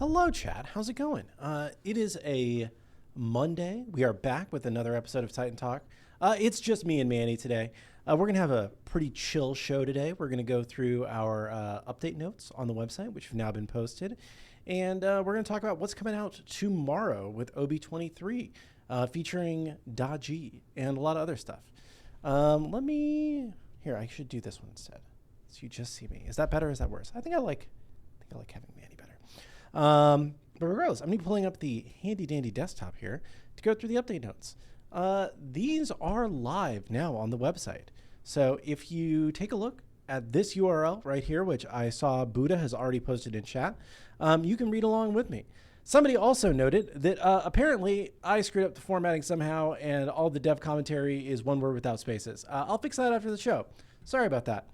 Hello, chat. How's it going? It is a Monday. We are back with another episode of Titan Talk. It's just me and Manny today. We're going to have a pretty chill show today. We're going to go through our update notes on the website, which have now been posted. And we're going to talk about what's coming out tomorrow with OB23, featuring Daji and a lot of other stuff. Here, I should do this one instead. So you just see me. Is that better or is that worse? I think I like having Manny better. But regardless, I'm going to be pulling up the handy dandy desktop here to go through the update notes. These are live now on the website. So if you take a look at this URL right here, which I saw Buddha has already posted in chat, you can read along with me. Somebody also noted that apparently I screwed up the formatting somehow and all the dev commentary is one word without spaces. I'll fix that after the show. Sorry about that.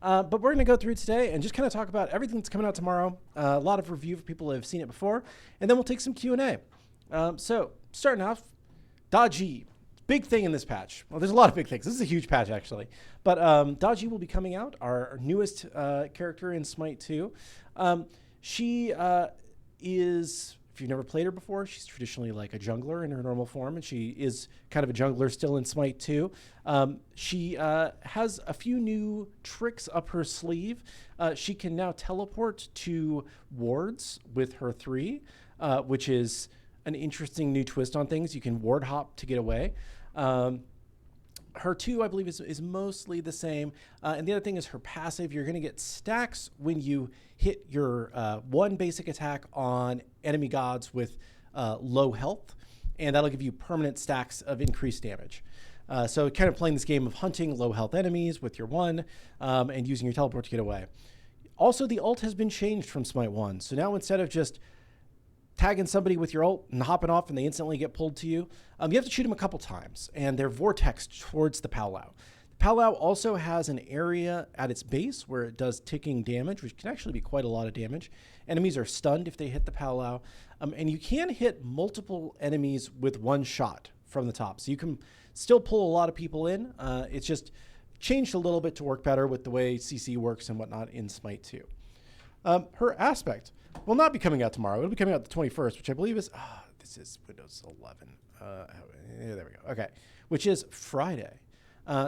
But we're going to go through today and just kind of talk about everything that's coming out tomorrow. A lot of review for people who have seen it before. And then we'll take some Q&A. So starting off, Daji. Big thing in this patch. Well, there's a lot of big things. This is a huge patch, actually. But Daji will be coming out, our newest character in SMITE 2. She is, if you've never played her before, she's traditionally like a jungler in her normal form, and she is kind of a jungler still in SMITE 2. She has a few new tricks up her sleeve. She can now teleport to wards with her 3, which is an interesting new twist on things. You can ward hop to get away. Her 2, I believe, is mostly the same. And the other thing is her passive. You're going to get stacks when you hit your 1 basic attack on enemy gods with low health. And that'll give you permanent stacks of increased damage. So kind of playing this game of hunting low health enemies with your 1 and using your teleport to get away. Also, the ult has been changed from SMITE 1. So now instead of just tagging somebody with your ult and hopping off and they instantly get pulled to you, you have to shoot them a couple times, and they're vortexed towards the powwow. The powwow also has an area at its base where it does ticking damage, which can actually be quite a lot of damage. Enemies are stunned if they hit the powwow, and you can hit multiple enemies with 1 shot from the top. So you can still pull a lot of people in. It's just changed a little bit to work better with the way CC works and whatnot in SMITE 2. Her aspect will not be coming out tomorrow. It'll be coming out the 21st, which I believe is, this is Windows 11. There we go. Okay. Which is Friday.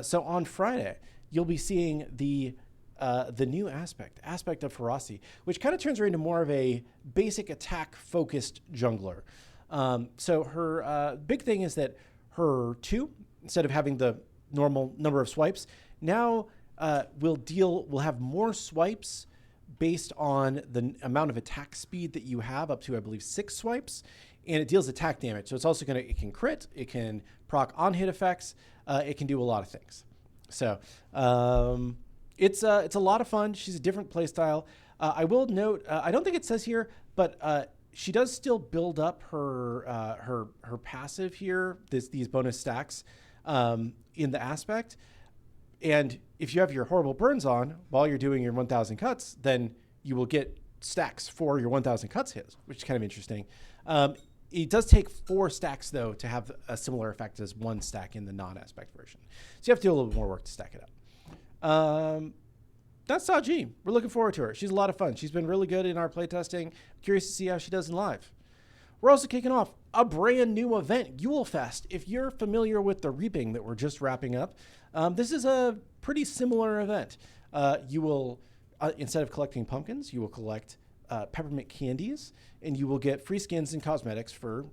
So on Friday, you'll be seeing the new aspect of Ferocity, which kind of turns her into more of a basic attack focused jungler. So her big thing is that her 2, instead of having the normal number of swipes, now will have more swipes based on the amount of attack speed that you have, up to, I believe, 6 swipes, and it deals attack damage. So it's also it can crit, it can proc on-hit effects, it can do a lot of things. So it's a lot of fun. She's a different playstyle. I will note, I don't think it says here, but she does still build up her passive here, these bonus stacks in the aspect. And if you have your horrible burns on while you're doing your 1,000 cuts, then you will get stacks for your 1,000 cuts hits, which is kind of interesting. It does take 4 stacks, though, to have a similar effect as 1 stack in the non-aspect version. So you have to do a little bit more work to stack it up. That's Daji. We're looking forward to her. She's a lot of fun. She's been really good in our playtesting. Curious to see how she does in live. We're also kicking off a brand new event, Yule Fest. If you're familiar with the reaping that we're just wrapping up, this is a pretty similar event. You will, instead of collecting pumpkins, you will collect peppermint candies, and you will get free skins and cosmetics for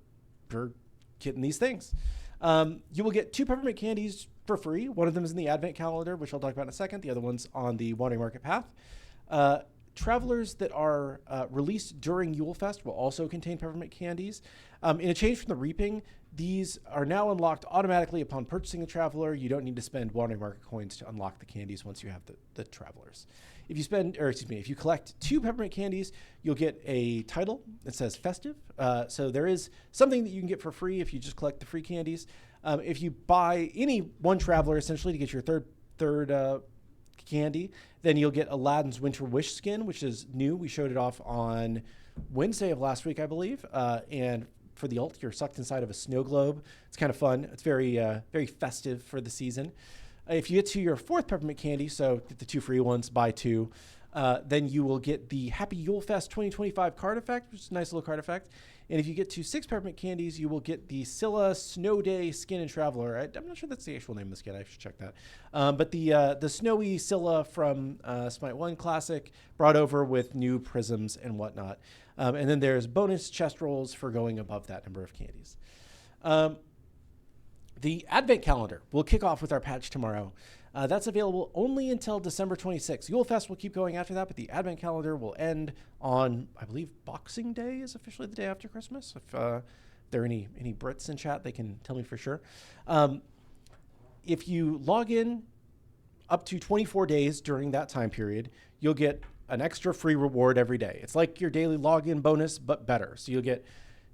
getting these things. You will get 2 peppermint candies for free. One of them is in the advent calendar, which I'll talk about in a second. The other one's on the Wandering Market Path. Travelers that are released during Yule Fest will also contain peppermint candies. In a change from the reaping, these are now unlocked automatically upon purchasing a traveler. You don't need to spend Wandering Market coins to unlock the candies once you have the travelers. If you collect 2 peppermint candies, you'll get a title that says festive. So there is something that you can get for free if you just collect the free candies. If you buy any 1 traveler, essentially, to get your third candy, then you'll get Aladdin's Winter Wish skin, which is new. We showed it off on Wednesday of last week, I believe. And for the ult, you're sucked inside of a snow globe. It's kind of fun. It's very festive for the season. If you get to your 4th peppermint candy, so get the 2 free ones, buy 2, then you will get the Happy Yule Fest 2025 card effect, which is a nice little card effect. And if you get to 6 peppermint candies, you will get the Scylla Snow Day Skin and Traveler. I'm not sure that's the actual name of the skin. I should check that. But the snowy Scylla from SMITE 1 Classic brought over with new prisms and whatnot. And then there's bonus chest rolls for going above that number of candies. The Advent Calendar will kick off with our patch tomorrow. That's available only until December 26th. Yule Fest will keep going after that, but the Advent Calendar will end on, I believe, Boxing Day is officially the day after Christmas. If there are any Brits in chat, they can tell me for sure. If you log in up to 24 days during that time period, you'll get an extra free reward every day. It's like your daily login bonus, but better. So you'll get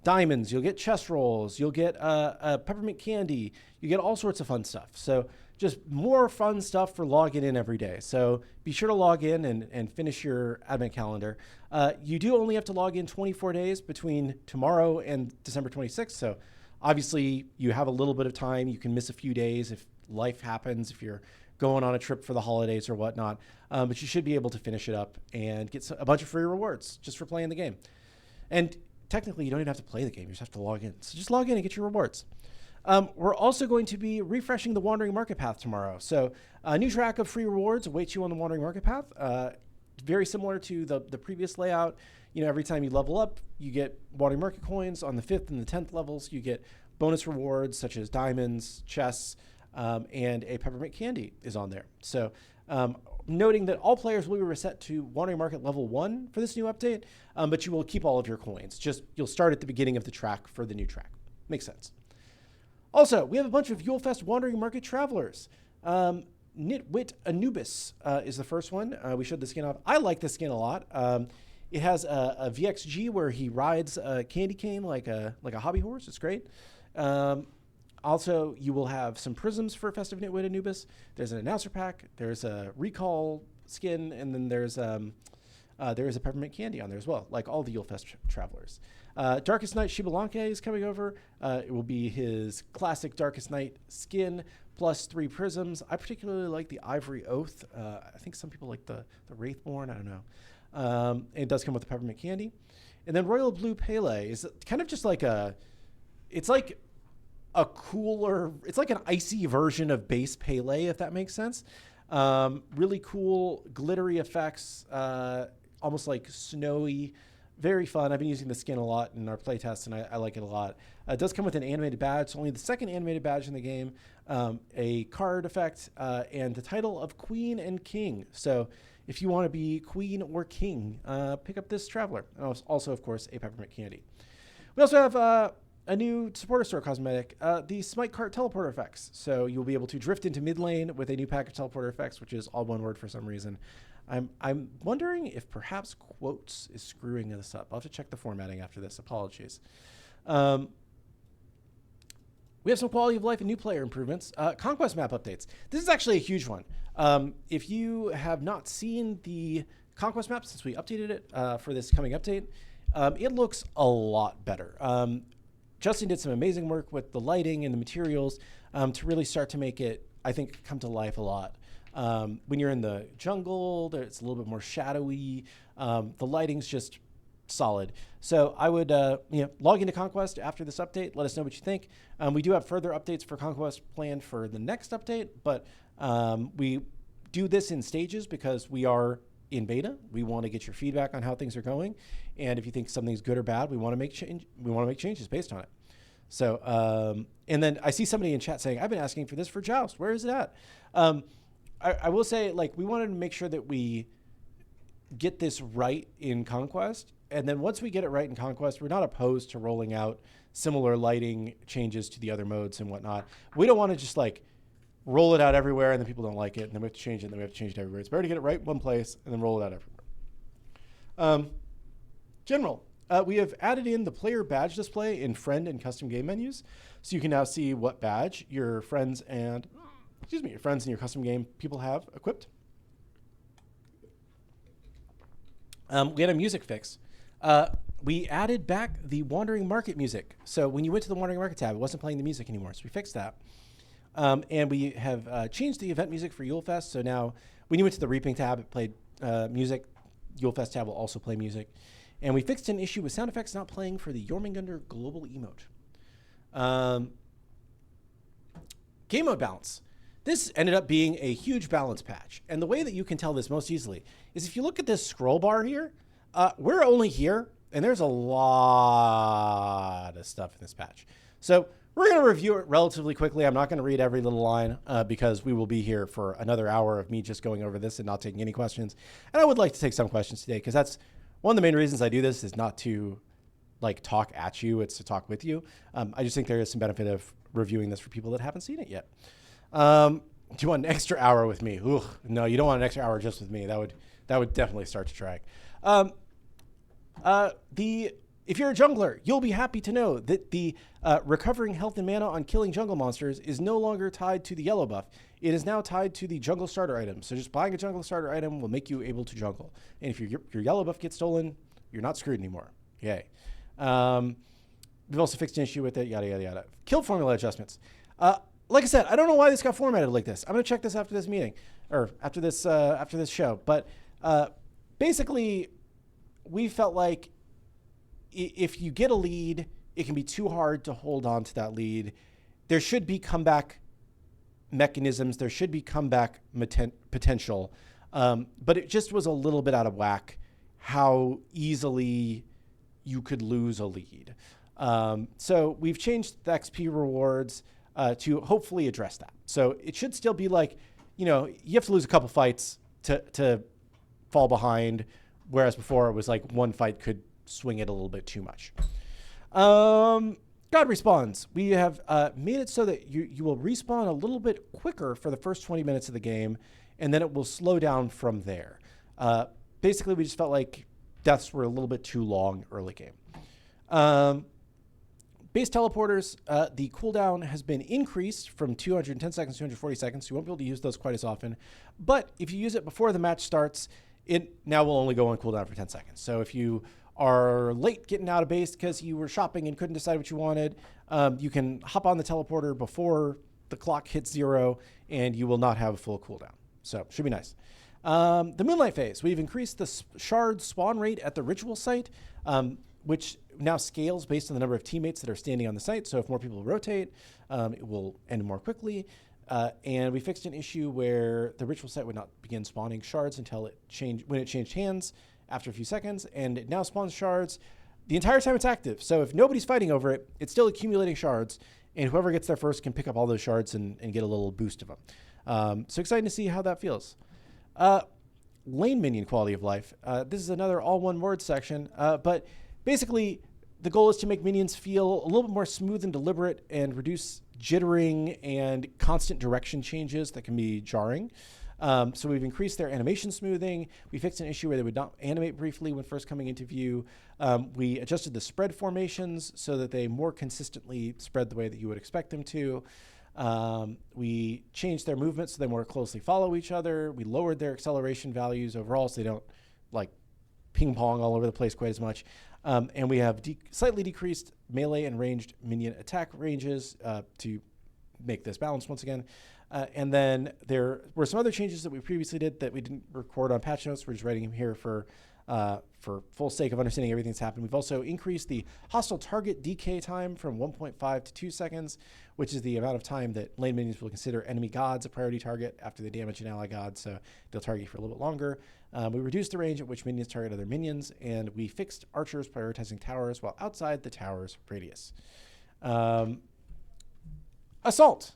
diamonds, you'll get chest rolls, you'll get a peppermint candy, you get all sorts of fun stuff. So just more fun stuff for logging in every day. So be sure to log in and finish your Advent Calendar. You do only have to log in 24 days between tomorrow and December 26th. So obviously you have a little bit of time. You can miss a few days if life happens, if you're going on a trip for the holidays or whatnot. But you should be able to finish it up and get a bunch of free rewards just for playing the game. And technically, you don't even have to play the game. You just have to log in. So just log in and get your rewards. We're also going to be refreshing the Wandering Market Path tomorrow. So a new track of free rewards awaits you on the Wandering Market Path. Very similar to the previous layout. You know, every time you level up, you get Wandering Market coins. On the 5th and the 10th levels, you get bonus rewards such as diamonds, chests, and a peppermint candy is on there. So noting that all players will be reset to Wandering Market level 1 for this new update, but you will keep all of your coins. Just you'll start at the beginning of the track for the new track. Makes sense. Also, we have a bunch of Yule Fest Wandering Market Travelers. Nitwit Anubis is the first one. We showed the skin off. I like this skin a lot. It has a VXG where he rides a candy cane like a hobby horse. It's great. Also, you will have some prisms for Festive Nitwit Anubis. There's an announcer pack. There's a recall skin, and then there is a peppermint candy on there as well, like all the Yule Fest travelers. Darkest Night Shibalanke is coming over. It will be his classic Darkest Night skin plus 3 prisms. I particularly like the Ivory Oath. I think some people like the Wraithborn. I don't know. It does come with the peppermint candy. And then Royal Blue Pele is kind of just like it's like an icy version of base Pele, if that makes sense. Really cool glittery effects, almost like snowy, very fun. I've been using the skin a lot in our playtests, and I like it a lot. It does come with an animated badge. It's only the 2nd animated badge in the game, a card effect, and the title of Queen and King. So if you want to be Queen or King, pick up this Traveler. And also, of course, a peppermint candy. We also have a new supporter store cosmetic, the Smite Cart teleporter effects. So you'll be able to drift into mid lane with a new pack of teleporter effects, which is all one word for some reason. I'm wondering if perhaps quotes is screwing this up. I'll have to check the formatting after this. Apologies. We have some quality of life and new player improvements. Conquest map updates. This is actually a huge one. If you have not seen the Conquest map since we updated it for this coming update, it looks a lot better. Justin did some amazing work with the lighting and the materials to really start to make it, I think, come to life a lot. When you're in the jungle, it's a little bit more shadowy. The lighting's just solid. So I would log into Conquest after this update. Let us know what you think. We do have further updates for Conquest planned for the next update, but we do this in stages because we are in beta. We want to get your feedback on how things are going, and if you think something's good or bad, we want to make changes based on it. So, and then I see somebody in chat saying, I've been asking for this for Joust. Where is it at? I will say, like, we wanted to make sure that we get this right in Conquest. And then once we get it right in Conquest, we're not opposed to rolling out similar lighting changes to the other modes and whatnot. We don't want to just like roll it out everywhere and then people don't like it and then we have to change it and then we have to change it everywhere. It's better to get it right one place and then roll it out everywhere. General. We have added in the player badge display in friend and custom game menus. So you can now see what badge your friends and your custom game people have equipped. We had a music fix. We added back the Wandering Market music. So when you went to the Wandering Market tab, it wasn't playing the music anymore. So we fixed that. And we have changed the event music for Yule Fest. So now when you went to the Reaping tab, it played music. Yule Fest tab will also play music. And we fixed an issue with sound effects not playing for the Jormungandr global emote. Game mode balance. This ended up being a huge balance patch. And the way that you can tell this most easily is if you look at this scroll bar here, we're only here, and there's a lot of stuff in this patch. So we're going to review it relatively quickly. I'm not going to read every little line because we will be here for another hour of me just going over this and not taking any questions. And I would like to take some questions today because that's one of the main reasons I do this is not to like talk at you. It's to talk with you. I just think there is some benefit of reviewing this for people that haven't seen it yet. Do you want an extra hour with me? Ugh, no, you don't want an extra hour just with me. That would definitely start to drag. If you're a jungler, you'll be happy to know that the recovering health and mana on killing jungle monsters is no longer tied to the yellow buff. It is now tied to the jungle starter item. So just buying a jungle starter item will make you able to jungle. And if your yellow buff gets stolen, you're not screwed anymore. Yay. We've also fixed an issue with it, yada, yada, yada. Kill formula adjustments. Like I said, I don't know why this got formatted like this. I'm going to check this after this meeting or after this show. But basically, we felt like if you get a lead, it can be too hard to hold on to that lead. There should be comeback mechanisms. There should be comeback potential. But it just was a little bit out of whack how easily you could lose a lead. So we've changed the XP rewards to hopefully address that. So it should still be like, you have to lose a couple fights to fall behind, whereas before it was like one fight could swing it a little bit too much. God respawns. We have made it so that you will respawn a little bit quicker for the first 20 minutes of the game, and then it will slow down from there. Basically, we just felt like deaths were a little bit too long early game. Base teleporters, the cooldown has been increased from 210 seconds to 240 seconds. You won't be able to use those quite as often. But if you use it before the match starts, it now will only go on cooldown for 10 seconds. So if you are late getting out of base because you were shopping and couldn't decide what you wanted, you can hop on the teleporter before the clock hits 0, and you will not have a full cooldown. So should be nice. The Moonlight phase, we've increased the shard spawn rate at the ritual site, which now scales based on the number of teammates that are standing on the site. So if more people rotate, it will end more quickly. And we fixed an issue where the ritual site would not begin spawning shards until when it changed hands after a few seconds, and it now spawns shards the entire time it's active. So if nobody's fighting over it, it's still accumulating shards, and whoever gets there first can pick up all those shards and get a little boost of them. So exciting to see how that feels. Lane minion quality of life. This is another all one word section, but basically the goal is to make minions feel a little bit more smooth and deliberate and reduce jittering and constant direction changes that can be jarring. So we've increased their animation smoothing. We fixed an issue where they would not animate briefly when first coming into view. We adjusted the spread formations so that they more consistently spread the way that you would expect them to. We changed their movement so they more closely follow each other. We lowered their acceleration values overall so they don't like ping pong all over the place quite as much. And we have slightly decreased melee and ranged minion attack ranges to make this balanced once again. And then there were some other changes that we previously did that we didn't record on patch notes. We're just writing them here for full sake of understanding everything that's happened. We've also increased the hostile target decay time from 1.5 to 2 seconds, which is the amount of time that lane minions will consider enemy gods a priority target after they damage an ally god, so they'll target you for a little bit longer. We reduced the range at which minions target other minions, and we fixed archers prioritizing towers while outside the tower's radius. Assault.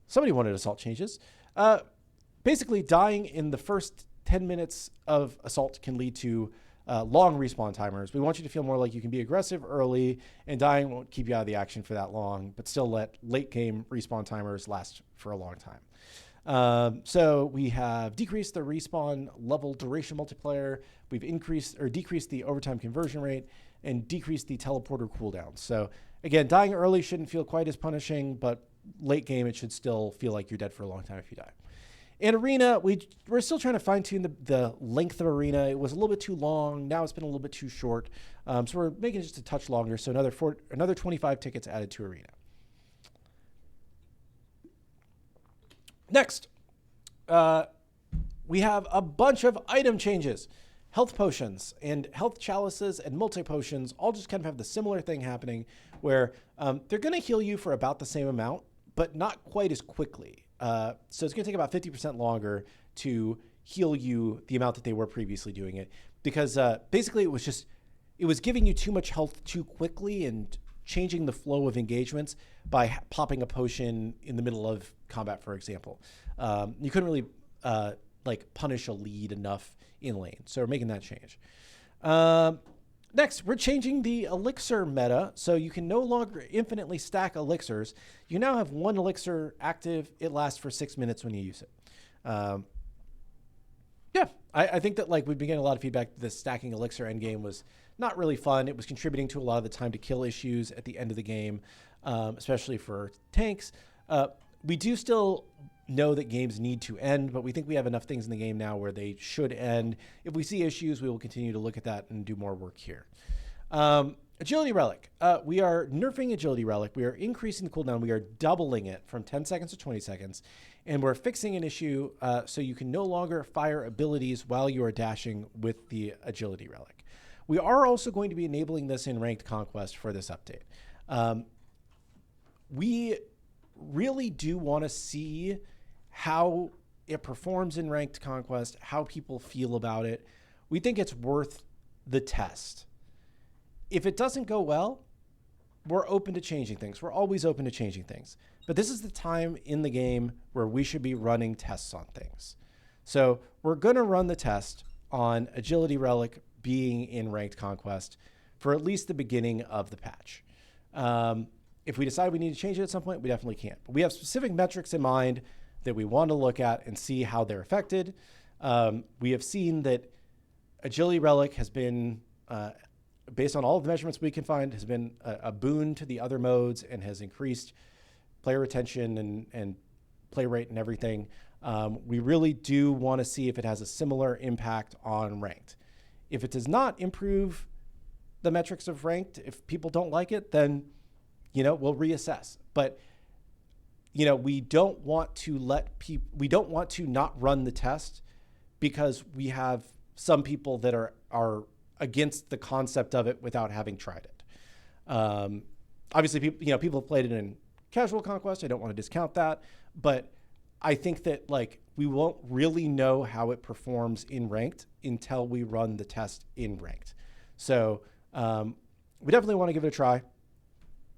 Somebody wanted assault changes. Basically, dying in the first 10 minutes of assault can lead to long respawn timers. We want you to feel more like you can be aggressive early, and dying won't keep you out of the action for that long, but still let late game respawn timers last for a long time. So we have decreased the respawn level duration multiplier. We've decreased the overtime conversion rate and decreased the teleporter cooldown. So again, dying early shouldn't feel quite as punishing, but late game, it should still feel like you're dead for a long time if you die. And Arena, we're still trying to fine tune the length of Arena. It was a little bit too long. Now it's been a little bit too short. So we're making it just a touch longer. So another 25 tickets added to Arena. Next, we have a bunch of item changes. Health potions and health chalices and multi-potions all just kind of have the similar thing happening where they're going to heal you for about the same amount, but not quite as quickly. So it's going to take about 50% longer to heal you the amount that they were previously doing it, because basically it was giving you too much health too quickly and changing the flow of engagements by popping a potion in the middle of combat, for example. You couldn't really like punish a lead enough in lane. So we're making that change. Next, we're changing the elixir meta. So you can no longer infinitely stack elixirs. You now have one elixir active. It lasts for 6 minutes when you use it. Yeah, I think that like we've been getting a lot of feedback that the stacking elixir endgame was not really fun. It was contributing to a lot of the time to kill issues at the end of the game, especially for tanks. We do still know that games need to end, but we think we have enough things in the game now where they should end. If we see issues, we will continue to look at that and do more work here. Agility Relic. We are nerfing Agility Relic. We are increasing the cooldown. We are doubling it from 10 seconds to 20 seconds. And we're fixing an issue so you can no longer fire abilities while you are dashing with the Agility Relic. We are also going to be enabling this in Ranked Conquest for this update. We really do want to see how it performs in Ranked Conquest, how people feel about it. We think it's worth the test. If it doesn't go well, we're open to changing things. We're always open to changing things. But this is the time in the game where we should be running tests on things. So we're going to run the test on Agility Relic being in Ranked Conquest for at least the beginning of the patch. If we decide we need to change it at some point, we definitely can. But we have specific metrics in mind that we want to look at and see how they're affected. We have seen that Agility Relic has been, based on all of the measurements we can find, has been a boon to the other modes and has increased player retention and play rate and everything. We really do want to see if it has a similar impact on Ranked. If it does not improve the metrics of Ranked, if people don't like it, then we'll reassess. But we don't want to not run the test because we have some people that are against the concept of it without having tried it. Obviously, people have played it in casual conquest. I don't want to discount that, but I think that we won't really know how it performs in Ranked until we run the test in Ranked. So we definitely want to give it a try.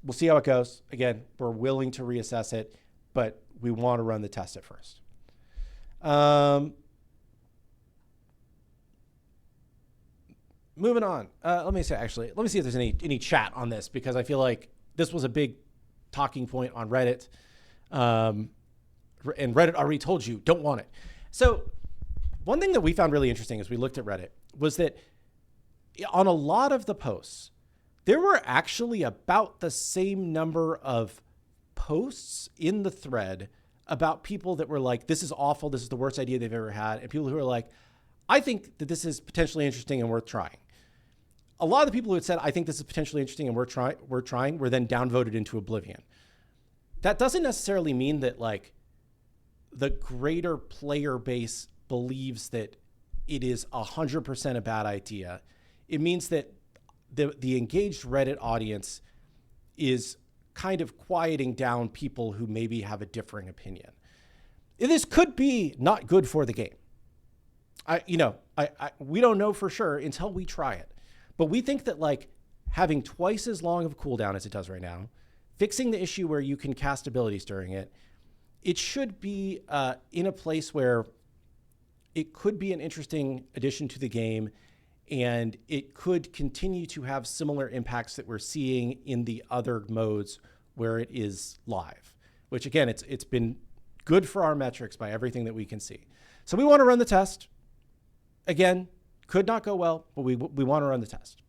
We'll see how it goes. Again, we're willing to reassess it, but we want to run the test at first. Moving on. Let me see if there's any chat on this, because I feel like this was a big talking point on Reddit. And Reddit already told you, don't want it. So one thing that we found really interesting as we looked at Reddit was that on a lot of the posts, there were actually about the same number of posts in the thread about people that were like, this is awful, this is the worst idea they've ever had, and people who are like, I think that this is potentially interesting and worth trying. A lot of the people who had said, I think this is potentially interesting and we're trying, were then downvoted into oblivion. That doesn't necessarily mean that the greater player base believes that it is 100% a bad idea. It means that the engaged Reddit audience is kind of quieting down people who maybe have a differing opinion. This could be not good for the game. We don't know for sure until we try it. But we think that having twice as long of a cooldown as it does right now, fixing the issue where you can cast abilities during it, it should be in a place where it could be an interesting addition to the game, and it could continue to have similar impacts that we're seeing in the other modes where it is live, which again, it's been good for our metrics by everything that we can see. So we want to run the test. Again, could not go well, but we want to run the test.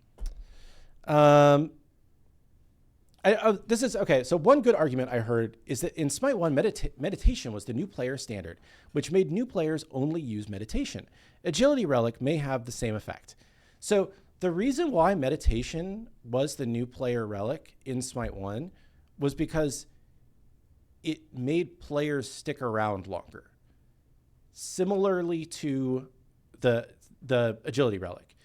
This is okay. So one good argument I heard is that in Smite 1, meditation was the new player standard, which made new players only use meditation. Agility Relic may have the same effect. So the reason why meditation was the new player relic in Smite 1 was because it made players stick around longer. Similarly to the agility relic.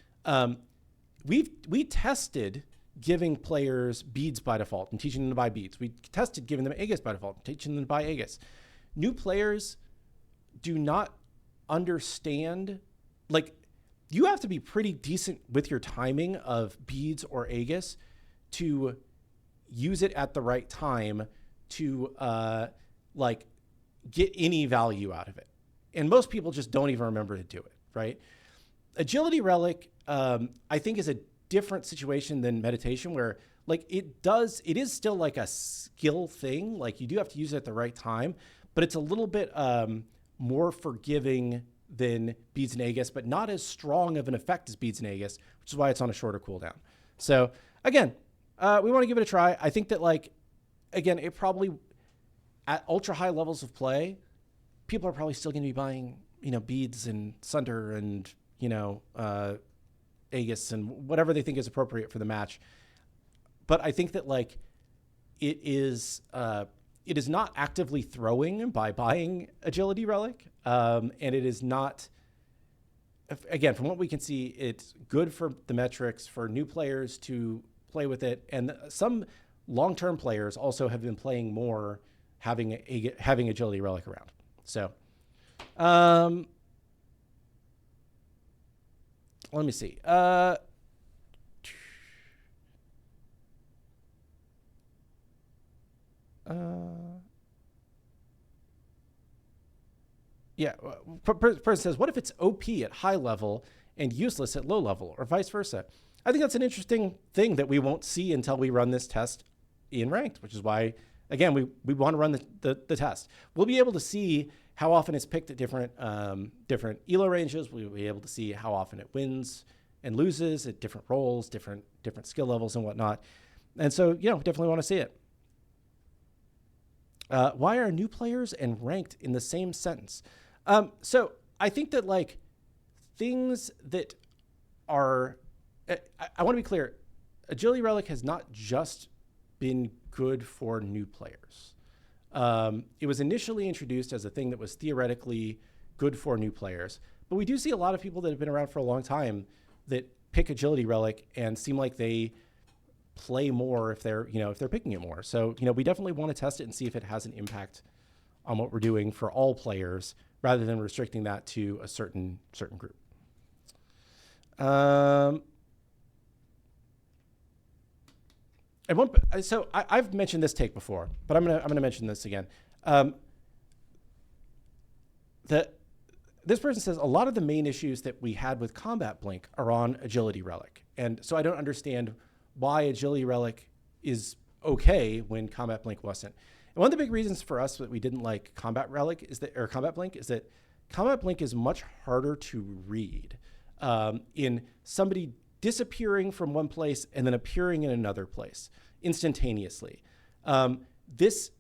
We tested giving players beads by default and teaching them to buy beads. We tested giving them Aegis by default and teaching them to buy Aegis. New players do not understand, like, you have to be pretty decent with your timing of beads or Aegis to use it at the right time to like get any value out of it. And most people just don't even remember to do it, right? Agility relic, I think, is a different situation than meditation, where like it is still like a skill thing. Like you do have to use it at the right time, but it's a little bit more forgiving than beads and Aegis, but not as strong of an effect as beads and Aegis, which is why it's on a shorter cooldown. So again, we want to give it a try. I think that, like, again, it probably at ultra high levels of play, people are probably still going to be buying, beads and Sunder and, Aegis and whatever they think is appropriate for the match. But I think that, like, it is not actively throwing by buying agility relic. And it is not, again, from what we can see, it's good for the metrics for new players to play with it. And some long-term players also have been playing more having agility relic around. So, let me see. Yeah, person says, what if it's OP at high level and useless at low level, or vice versa? I think that's an interesting thing that we won't see until we run this test in ranked, which is why, again, we want to run the test. We'll be able to see how often it's picked at different elo ranges. We'll be able to see how often it wins and loses at different roles, different skill levels and whatnot. And so, definitely want to see it. Why are new players and ranked in the same sentence? So I think that, like, things that are, I want to be clear, agility relic has not just been good for new players. It was initially introduced as a thing that was theoretically good for new players, but we do see a lot of people that have been around for a long time that pick agility relic and seem like they play more if they're picking it more. So, we definitely want to test it and see if it has an impact on what we're doing for all players, rather than restricting that to a certain group. So I've mentioned this take before, but I'm gonna mention this again. This person says a lot of the main issues that we had with Combat Blink are on agility relic, and so I don't understand why agility relic is okay when Combat Blink wasn't. And one of the big reasons for us that we didn't like Combat Blink is that Combat Blink is much harder to read in somebody disappearing from one place and then appearing in another place instantaneously. This,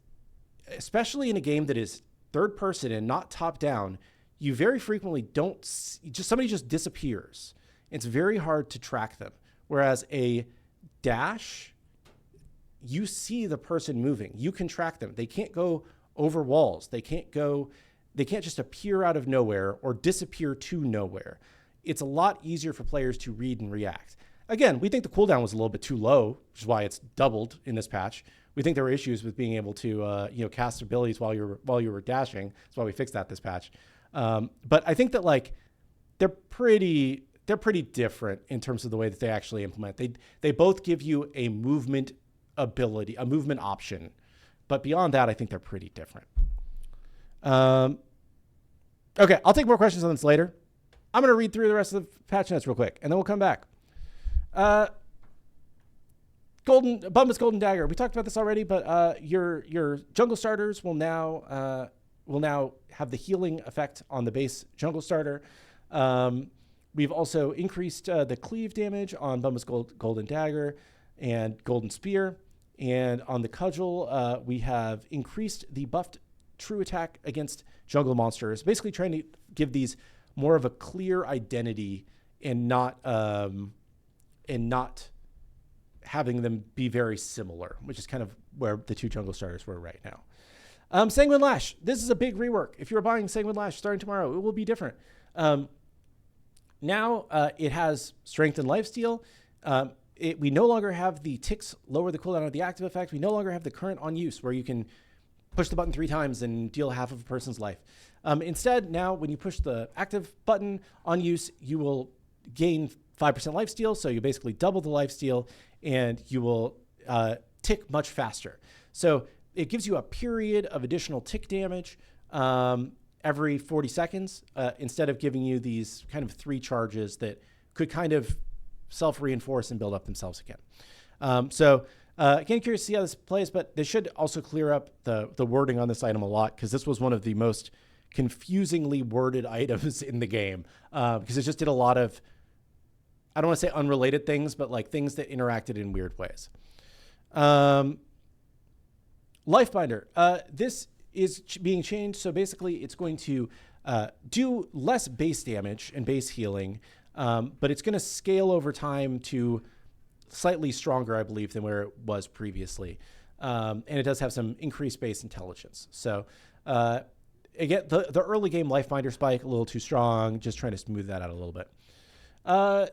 especially in a game that is third person and not top down, you very frequently somebody just disappears. It's very hard to track them. Whereas a dash, you see the person moving. You can track them. They can't go over walls. They can't just appear out of nowhere or disappear to nowhere. It's a lot easier for players to read and react. Again, we think the cooldown was a little bit too low, which is why it's doubled in this patch. We think there were issues with being able to cast abilities while you were dashing. That's why we fixed that this patch. But I think that, like, they're pretty different in terms of the way that they actually implement. They both give you a movement ability, a movement option, but beyond that, I think they're pretty different. Okay, I'll take more questions on this later. I'm going to read through the rest of the patch notes real quick, and then we'll come back. Bumbus Golden Dagger. We talked about this already, but your jungle starters will now have the healing effect on the base jungle starter. We've also increased the cleave damage on Bumbus Golden Dagger and Golden Spear. And on the Cudgel, we have increased the buffed true attack against jungle monsters, basically trying to give these more of a clear identity and not having them be very similar, which is kind of where the two jungle starters were right now. Sanguine Lash. This is a big rework. If you're buying Sanguine Lash starting tomorrow, it will be different. Now it has strength and lifesteal. We no longer have the ticks lower the cooldown of the active effect. We no longer have the current on use where you can push the button 3 times and deal half of a person's life. Instead, now when you push the active button on use, you will gain 5% lifesteal. So you basically double the lifesteal and you will tick much faster. So it gives you a period of additional tick damage every 40 seconds instead of giving you these kind of 3 charges that could kind of self-reinforce and build up themselves again. Again, curious to see how this plays, but they should also clear up the wording on this item a lot because this was one of the most confusingly worded items in the game because it just did a lot of, I don't want to say unrelated things, but like things that interacted in weird ways. Lifebinder. This is being changed. So basically it's going to do less base damage and base healing, but it's going to scale over time to slightly stronger, I believe, than where it was previously. And it does have some increased base intelligence. So again, the early game Lifebinder spike, a little too strong, just trying to smooth that out a little bit.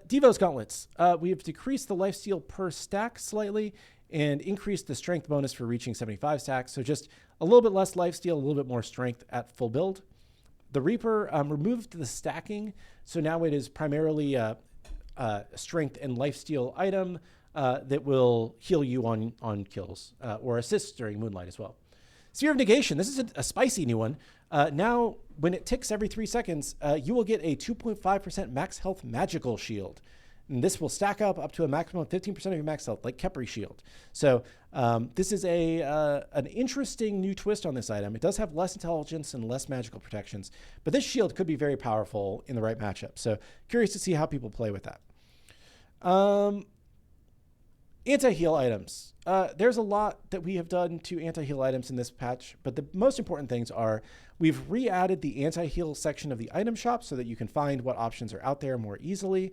Devo's Gauntlets. We have decreased the lifesteal per stack slightly and increased the strength bonus for reaching 75 stacks. So just a little bit less lifesteal, a little bit more strength at full build. The Reaper removed the stacking. So now it is primarily a strength and lifesteal item that will heal you on kills or assist during Moonlight as well. Sphere of Negation. This is a spicy new one. Now, when it ticks every 3 seconds, you will get a 2.5% max health magical shield. And this will stack up to a maximum of 15% of your max health, like Kepri shield. So this is an interesting new twist on this item. It does have less intelligence and less magical protections, but this shield could be very powerful in the right matchup. So curious to see how people play with that. Anti-heal items. There's a lot that we have done to anti-heal items in this patch, but the most important things are we've re-added the anti-heal section of the item shop so that you can find what options are out there more easily.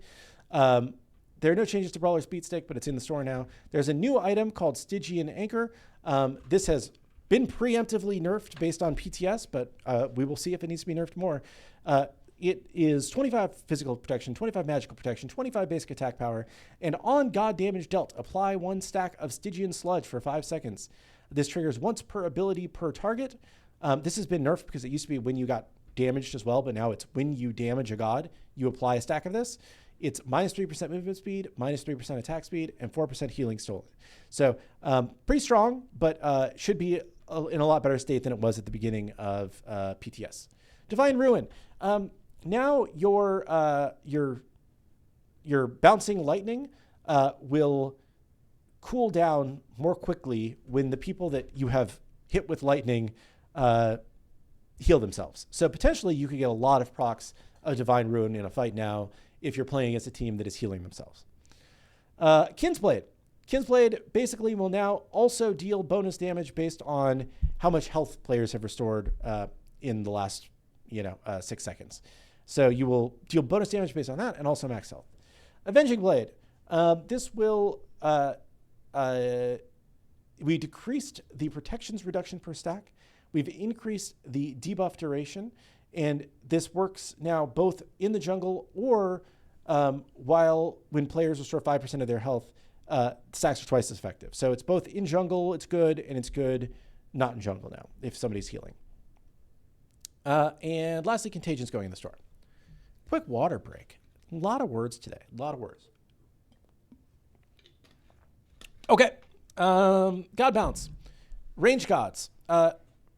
There are no changes to Brawler's Beat Stick, but it's in the store now. There's a new item called Stygian Anchor. This has been preemptively nerfed based on PTS, but we will see if it needs to be nerfed more. It is 25 physical protection, 25 magical protection, 25 basic attack power, and on god damage dealt, apply 1 stack of Stygian Sludge for 5 seconds. This triggers once per ability per target. This has been nerfed because it used to be when you got damaged as well, but now it's when you damage a god, you apply a stack of this. It's minus 3% movement speed, minus 3% attack speed, and 4% healing stolen. So pretty strong, but should be in a lot better state than it was at the beginning of PTS. Divine Ruin. Now your bouncing lightning will cool down more quickly when the people that you have hit with lightning heal themselves. So potentially you could get a lot of procs of Divine Ruin in a fight now if you're playing against a team that is healing themselves. Kinsblade. Kinsblade basically will now also deal bonus damage based on how much health players have restored in the last 6 seconds. So you will deal bonus damage based on that and also max health. Avenging Blade. This will... we decreased the protections reduction per stack. We've increased the debuff duration. And this works now both in the jungle or when players restore 5% of their health, stacks are twice as effective. So it's both in jungle, it's good, and it's good not in jungle now if somebody's healing. And lastly, Contagions going in the store. Quick water break. A lot of words today. A lot of words. Okay. God Balance. Range gods.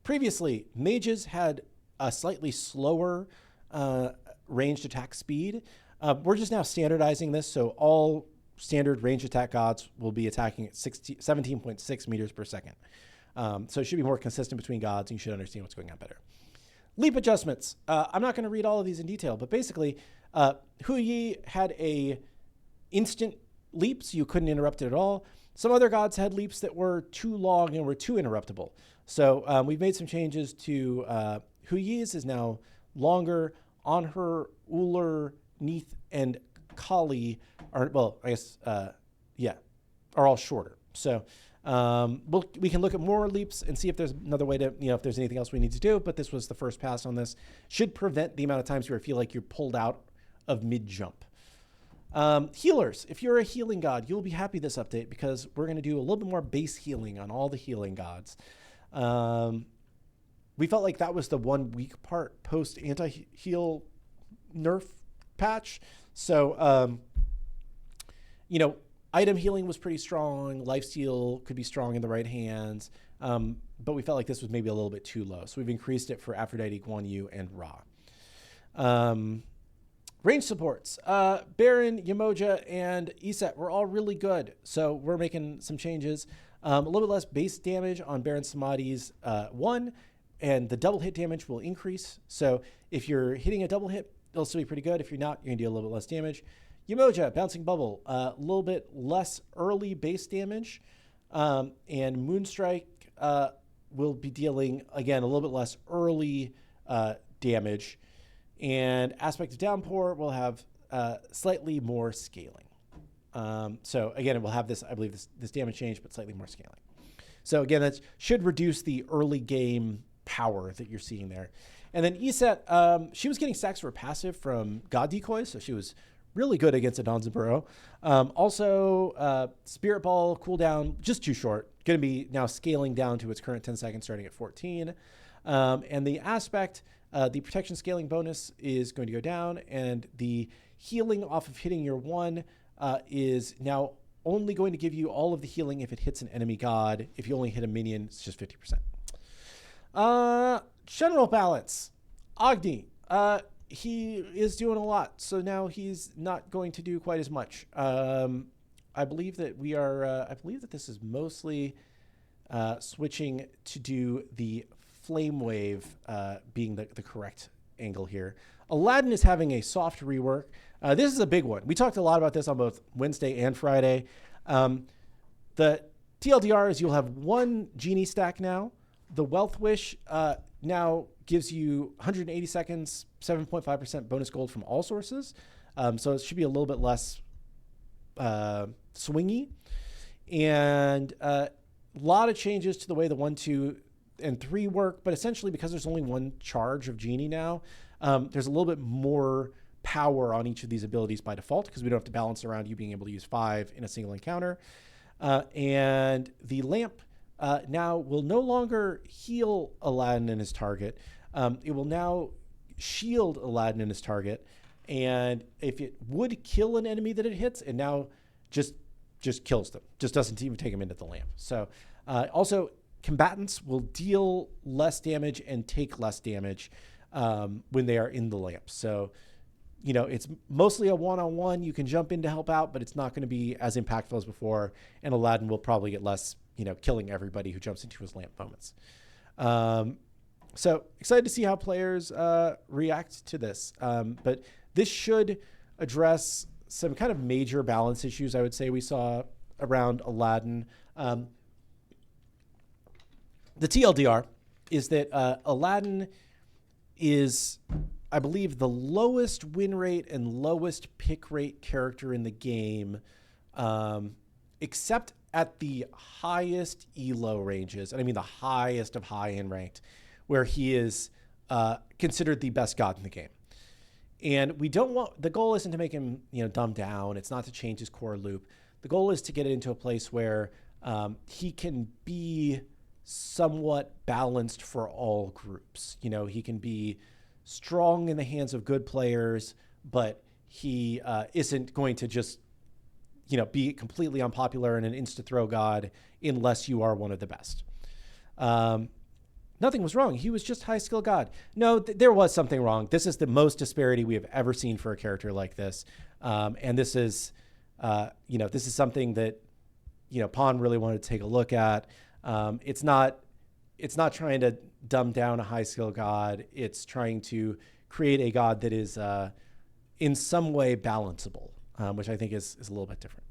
Previously, mages had a slightly slower ranged attack speed. We're just now standardizing this, so all standard ranged attack gods will be attacking at 17.6 meters per second. So it should be more consistent between gods, and you should understand what's going on better. Leap adjustments. I'm not going to read all of these in detail, but basically, Hu Yi had a instant leap, so you couldn't interrupt it at all. Some other gods had leaps that were too long and were too interruptible. So we've made some changes to Hu Yi's is now longer. On her, Uller, Neith, and Kali are, well, I guess, are all shorter. So We can look at more leaps and see if there's another way to, if there's anything else we need to do, but this was the first pass on this. Should prevent the amount of times where I feel like you're pulled out of mid-jump. Healers, if you're a healing god, you'll be happy this update because we're going to do a little bit more base healing on all the healing gods. We felt like that was the one weak part post anti-heal nerf patch. So, item healing was pretty strong. Lifesteal could be strong in the right hands. But we felt like this was maybe a little bit too low. So we've increased it for Aphrodite, Guan Yu, and Ra. Range supports. Baron, Yamoja, and Iset were all really good. So we're making some changes. A little bit less base damage on Baron Samadhi's 1, and the double hit damage will increase. So if you're hitting a double hit, it'll still be pretty good. If you're not, you're going to do a little bit less damage. Yamoja, Bouncing Bubble, a little bit less early base damage. And Moonstrike will be dealing, again, a little bit less early damage. And Aspect of Downpour will have slightly more scaling. So again, it will have this, I believe, this damage change, but slightly more scaling. So again, that should reduce the early game power that you're seeing there. And then Iset, she was getting stacks for passive from God Decoys, so she was really good against Adon's Burrow. Also, Spirit Ball cooldown, just too short. Going to be now scaling down to its current 10 seconds, starting at 14. And the Aspect, the protection scaling bonus is going to go down, and the healing off of hitting your 1 is now only going to give you all of the healing if it hits an enemy god. If you only hit a minion, it's just 50%. General balance. Agni. He is doing a lot, so now he's not going to do quite as much. I believe that we are. I believe that this is mostly switching to do the flame wave being the correct angle here. Aladdin is having a soft rework. This is a big one. We talked a lot about this on both Wednesday and Friday. The TLDR is you'll have 1 genie stack now. The Wealth Wish now gives you 180 seconds, 7.5% bonus gold from all sources. So it should be a little bit less swingy. And a lot of changes to the way the 1, 2, and 3 work, but essentially because there's only 1 charge of genie now, there's a little bit more power on each of these abilities by default because we don't have to balance around you being able to use 5 in a single encounter. And the lamp now will no longer heal Aladdin and his target. It will now shield Aladdin and his target. And if it would kill an enemy that it hits, it now just kills them. Just doesn't even take them into the lamp. So also combatants will deal less damage and take less damage when they are in the lamp. So, it's mostly a one-on-one. You can jump in to help out, but it's not going to be as impactful as before. And Aladdin will probably get less, killing everybody who jumps into his lamp moments. So excited to see how players react to this. But this should address some kind of major balance issues, I would say, we saw around Aladdin. The TLDR is that Aladdin is, I believe, the lowest win rate and lowest pick rate character in the game, except at the highest ELO ranges. And I mean the highest of high-end ranked, where he is considered the best god in the game. And we don't want, the goal isn't to make him, dumb down. It's not to change his core loop. The goal is to get it into a place where he can be somewhat balanced for all groups. He can be strong in the hands of good players, but he isn't going to just, be completely unpopular and an insta-throw god unless you are one of the best. Nothing was wrong. He was just high skill god. No, there was something wrong. This is the most disparity we have ever seen for a character like this. And this is, this is something that, Pawn really wanted to take a look at. It's not trying to dumb down a high skill god. It's trying to create a god that is in some way balanceable, which I think is a little bit different.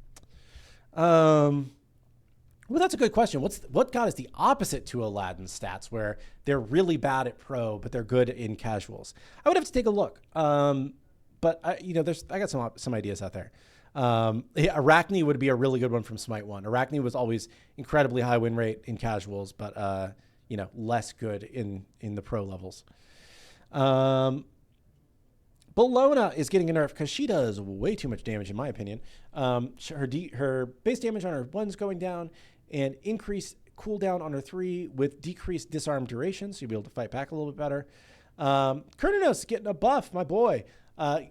Well, that's a good question. What god is the opposite to Aladdin's stats, where they're really bad at pro, but they're good in casuals? I would have to take a look. But I got some ideas out there. Arachne would be a really good one from Smite 1. Arachne was always incredibly high win rate in casuals, but, less good in the pro levels. Bellona is getting a nerf because she does way too much damage, in my opinion. Her base damage on her 1's going down and increased cooldown on her 3 with decreased disarm duration, so you'll be able to fight back a little bit better. Kerninos getting a buff, my boy.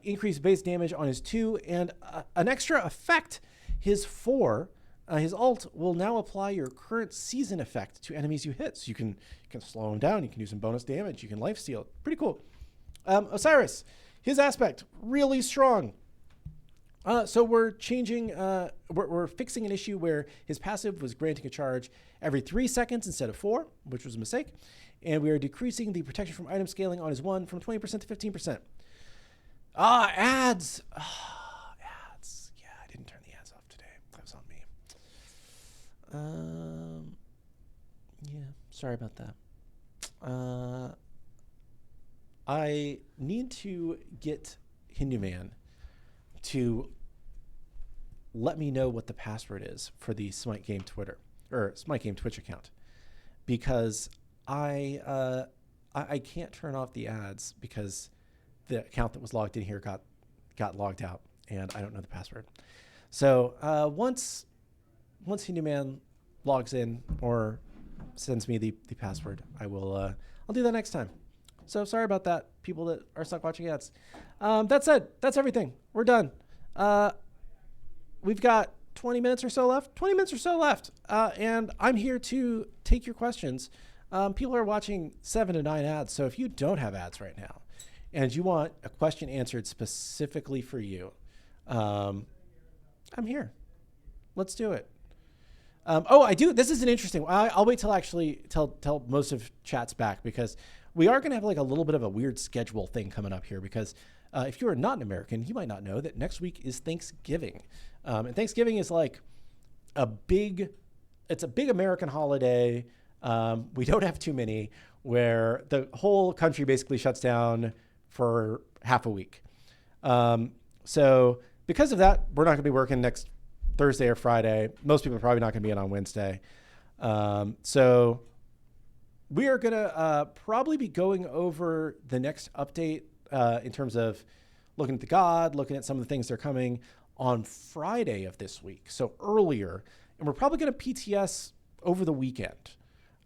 Increased base damage on his 2 and an extra effect. His 4, his ult will now apply your current season effect to enemies you hit. So you can slow him down. You can do some bonus damage. You can lifesteal. Pretty cool. Osiris, his aspect, really strong. So we're changing, we're fixing an issue where his passive was granting a charge every 3 seconds instead of 4, which was a mistake. And we are decreasing the protection from item scaling on his 1 from 20% to 15%. Ads. Ads. Yeah, I didn't turn the ads off today. That was on me. Yeah, sorry about that. I need to get Hinduman to let me know what the password is for the Smite Game Twitter or Smite Game Twitch account, because I can't turn off the ads because the account that was logged in here got logged out, and I don't know the password. So once Hinduman logs in or sends me the password, I'll do that next time. So sorry about that, people that are stuck watching ads. That said, that's everything. We're done. We've got 20 minutes or so left. And I'm here to take your questions. People are watching 7 to 9 ads. So if you don't have ads right now and you want a question answered specifically for you, I'm here. Let's do it. I do. This is an interesting one. I'll wait till actually tell most of chat's back, because we are going to have like a little bit of a weird schedule thing coming up here, because if you are not an American, you might not know that next week is Thanksgiving. And Thanksgiving is like it's a big American holiday. We don't have too many, where the whole country basically shuts down for half a week. So because of that, we're not going to be working next Thursday or Friday. Most people are probably not going to be in on Wednesday. So we are going to probably be going over the next update in terms of looking at the God, looking at some of the things that are coming on Friday of this week, so earlier. And we're probably going to PTS over the weekend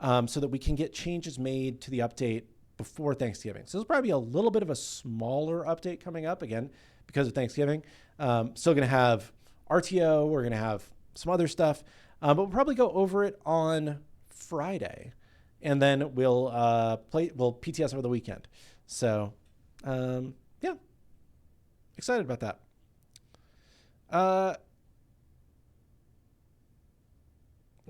so that we can get changes made to the update before Thanksgiving. So there's probably a little bit of a smaller update coming up, again, because of Thanksgiving. Still going to have RTO. We're going to have some other stuff, but we'll probably go over it on Friday, and then we'll PTS over the weekend. So, yeah, excited about that.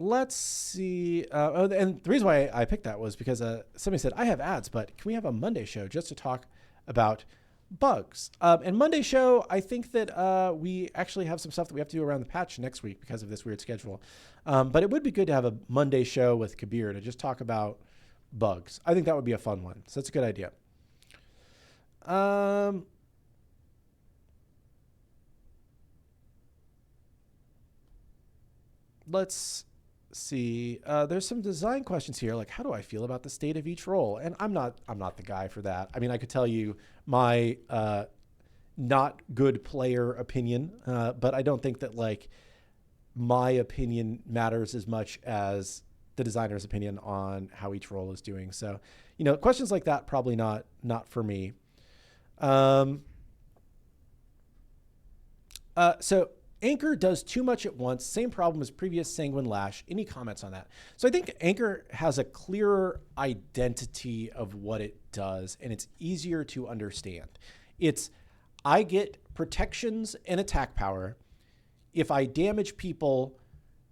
Let's see. And the reason why I picked that was because somebody said, I have ads, but can we have a Monday show just to talk about bugs? And Monday show, I think that we actually have some stuff that we have to do around the patch next week because of this weird schedule. But it would be good to have a Monday show with Kabir to just talk about bugs. I think that would be a fun one. So that's a good idea. Let's see. There's some design questions here, like how do I feel about the state of each role? And I'm not the guy for that. I mean, I could tell you my not good player opinion, but I don't think that like my opinion matters as much as the designer's opinion on how each role is doing. So, questions like that probably not for me. So Anchor does too much at once. Same problem as previous Sanguine Lash. Any comments on that? So I think Anchor has a clearer identity of what it does, and it's easier to understand. I get protections and attack power. If I damage people,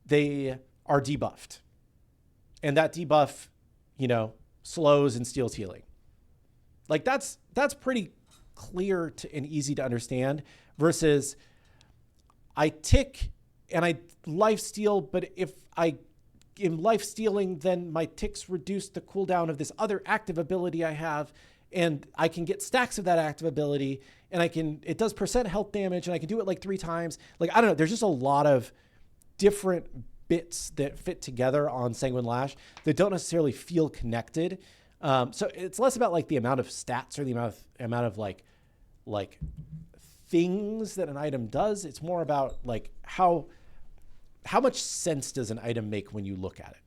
they are debuffed. And that debuff, slows and steals healing. Like that's pretty clear and easy to understand, versus I tick and I life steal, but if I am life stealing, then my ticks reduce the cooldown of this other active ability I have, and I can get stacks of that active ability, and it does percent health damage, and I can do it like 3 times. Like, I don't know. There's just a lot of different bits that fit together on Sanguine Lash that don't necessarily feel connected. So it's less about like the amount of stats or the amount of like things that an item does. It's more about like how much sense does an item make when you look at it.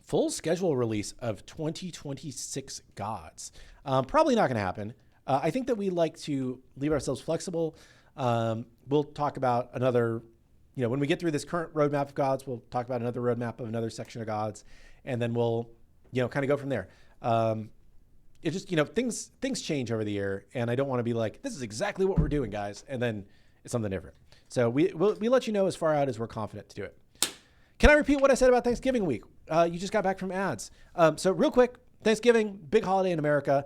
Full schedule release of 2026 Gods. Probably not going to happen. I think that we like to leave ourselves flexible. We'll talk about another, when we get through this current roadmap of Gods, we'll talk about another roadmap of another section of Gods, and then we'll, kind of go from there. It just, things change over the year, and I don't want to be like, this is exactly what we're doing, guys, and then it's something different. So we let you know as far out as we're confident to do it. Can I repeat what I said about Thanksgiving week? You just got back from ads. So real quick, Thanksgiving, big holiday in America.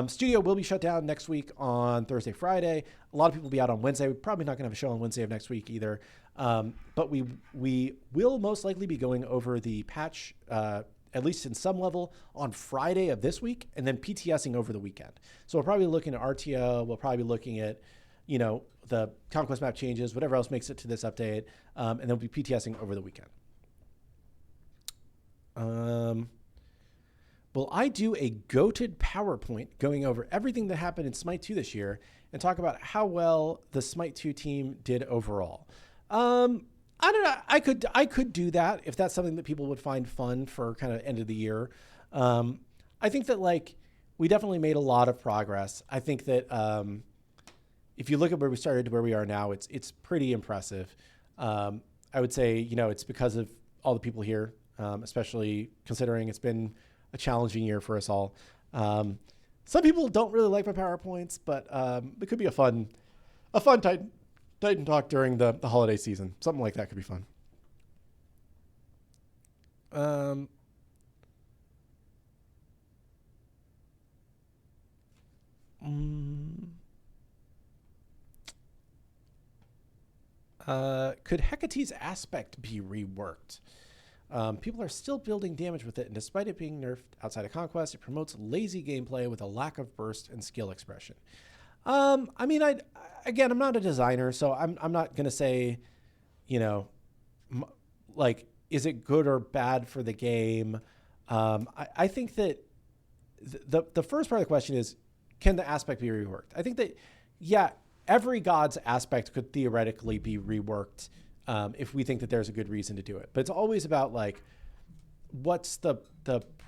Studio will be shut down next week on Thursday, Friday. A lot of people will be out on Wednesday. We're probably not going to have a show on Wednesday of next week either. But we will most likely be going over the patch, at least in some level, on Friday of this week, and then PTSing over the weekend. So we'll probably be looking at RTO. We'll probably be looking at, the conquest map changes, whatever else makes it to this update. And then we'll be PTSing over the weekend. Will I do a goated PowerPoint going over everything that happened in SMITE 2 this year and talk about how well the SMITE 2 team did overall? I don't know. I could do that if that's something that people would find fun for kind of end of the year. I think that we definitely made a lot of progress. I think that if you look at where we started to where we are now, it's pretty impressive. I would say, it's because of all the people here, especially considering it's been a challenging year for us all. Some people don't really like my PowerPoints, but it could be a fun Titan talk during the holiday season. Something like that could be fun. Could Hecate's aspect be reworked? People are still building damage with it, and despite it being nerfed outside of Conquest, it promotes lazy gameplay with a lack of burst and skill expression. I'm not a designer, so I'm not going to say, is it good or bad for the game? I think that the first part of the question is, can the aspect be reworked? I think that, yeah, every God's aspect could theoretically be reworked if we think that there's a good reason to do it. But it's always about what's the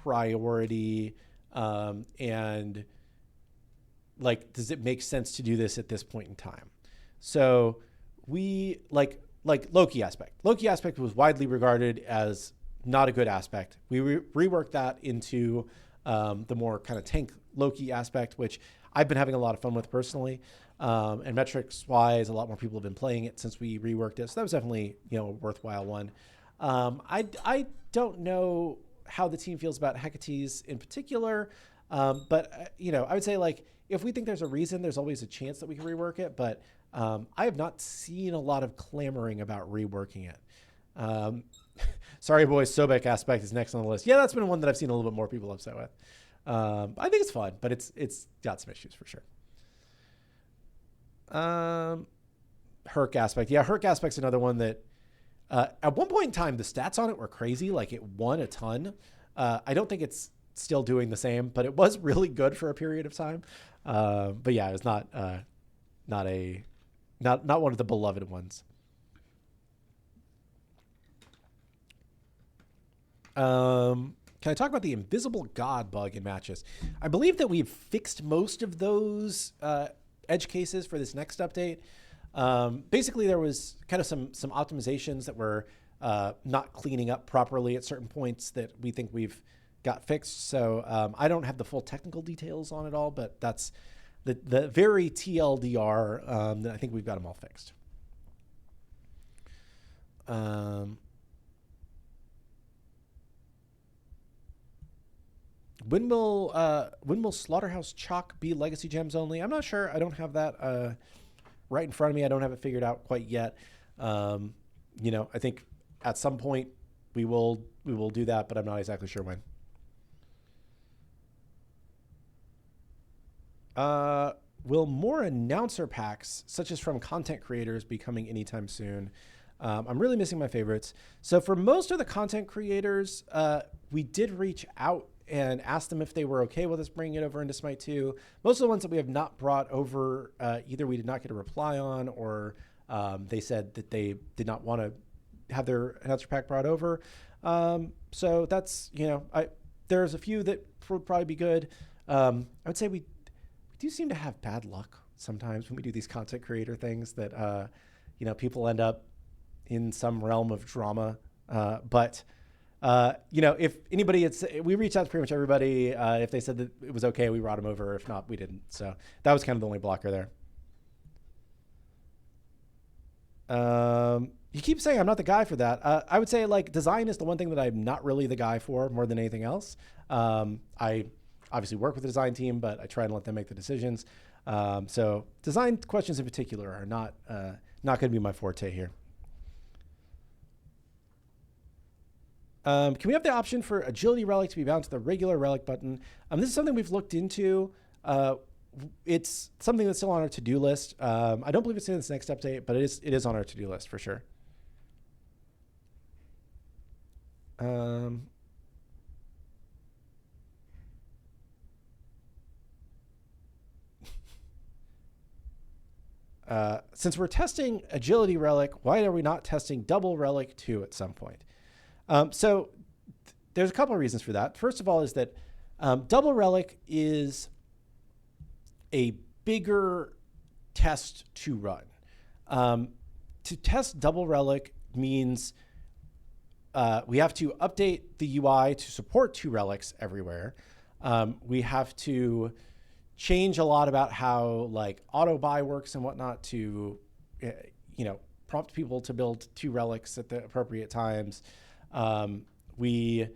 priority and does it make sense to do this at this point in time? So we like Loki aspect. Loki aspect was widely regarded as not a good aspect. We reworked that into the more kind of tank Loki aspect, which I've been having a lot of fun with personally. And metrics wise, a lot more people have been playing it since we reworked it. So that was definitely, a worthwhile one. I don't know how the team feels about Hecate's in particular. But I would say if we think there's a reason, there's always a chance that we can rework it. But I have not seen a lot of clamoring about reworking it. Sorry, boys. Sobek aspect is next on the list. Yeah, that's been one that I've seen a little bit more people upset with. I think it's fun, but it's got some issues for sure. Herc aspect. Yeah, Herc aspect's another one that at one point in time, the stats on it were crazy. It won a ton. I don't think it's still doing the same, but it was really good for a period of time. But yeah, it was not one of the beloved ones. Can I talk about the invisible god bug in matches? I believe that we've fixed most of those edge cases for this next update. Basically, there was kind of some optimizations that were not cleaning up properly at certain points that we think we've got fixed. So I don't have the full technical details on it all, but that's the very TLDR that I think we've got them all fixed. When will Slaughterhouse Chalk be Legacy Gems only? I'm not sure. I don't have that right in front of me. I don't have it figured out quite yet. I think at some point we will do that, but I'm not exactly sure when. Will more announcer packs, such as from content creators, be coming anytime soon? I'm really missing my favorites. So for most of the content creators, we did reach out and ask them if they were okay with us bringing it over into SMITE 2. Most of the ones that we have not brought over, either we did not get a reply on, or they said that they did not want to have their announcer pack brought over. So that's, there's a few that would probably be good. I would say we do seem to have bad luck sometimes when we do these content creator things that, people end up in some realm of drama. But if anybody, we reached out to pretty much everybody. If they said that it was okay, we brought them over. If not, we didn't. So that was kind of the only blocker there. You keep saying I'm not the guy for that. I would say design is the one thing that I'm not really the guy for more than anything else. I obviously work with the design team, but I try and let them make the decisions. So design questions in particular are not going to be my forte here. Can we have the option for agility relic to be bound to the regular relic button? This is something we've looked into. It's something that's still on our to-do list. I don't believe it's in this next update, but it is on our to-do list for sure. Since we're testing agility relic, why are we not testing double relic too at some point? So there's a couple of reasons for that. First of all is that double relic is a bigger test to run. To test double relic means we have to update the UI to support 2 relics everywhere. We have to change a lot about how auto buy works and whatnot to, prompt people to build 2 relics at the appropriate times. We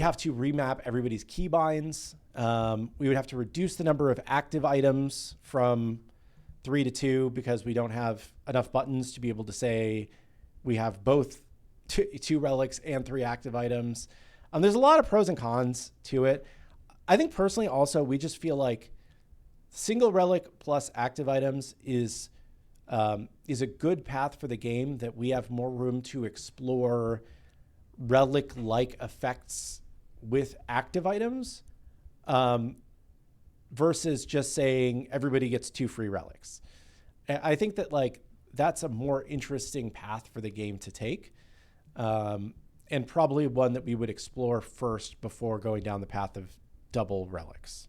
have to remap everybody's keybinds. We would have to reduce the number of active items from 3 to 2 because we don't have enough buttons to be able to say we have both 2 relics and 3 active items. There's a lot of pros and cons to it. I think personally also we just feel like single relic plus active items is a good path for the game, that we have more room to explore relic-like effects with active items versus just saying everybody gets 2 free relics. I think that that's a more interesting path for the game to take, and probably one that we would explore first before going down the path of double relics.